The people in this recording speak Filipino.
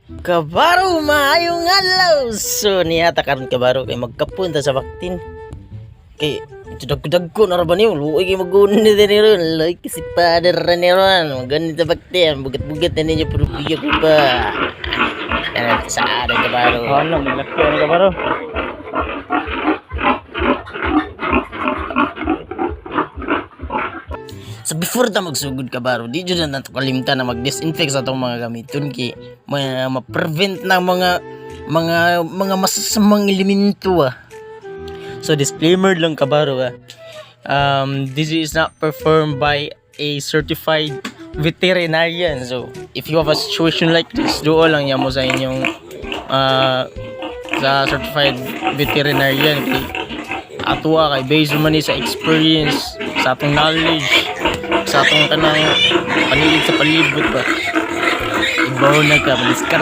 Kabaro, maayong adlaw. So niyata karon kabaro kay magkapunta sa baktin. Kay dag ko na ba niyo? Luoy kay magun ni ron. Like si father ni ron. Ganito baktin, bugat-bugat na ninyo pero biyo ko pa. Yan sa ada kabaro. Ano, maglaki ano ka baro? So before ta magsugod ka baro, di jud na nato kalimtan na mag-disinfect sa atong mga gamiton kay ma-prevent ng mga masasamang elemento ah. So disclaimer lang ka baro ah. This is not performed by a certified veterinarian. So if you have a situation like this, duo lang niya mo sa inyong sa certified veterinarian kay atua kay based man ni sa experience, sa atong knowledge, sa atong kanang panigid sa palibot ba. Ibaw na ka,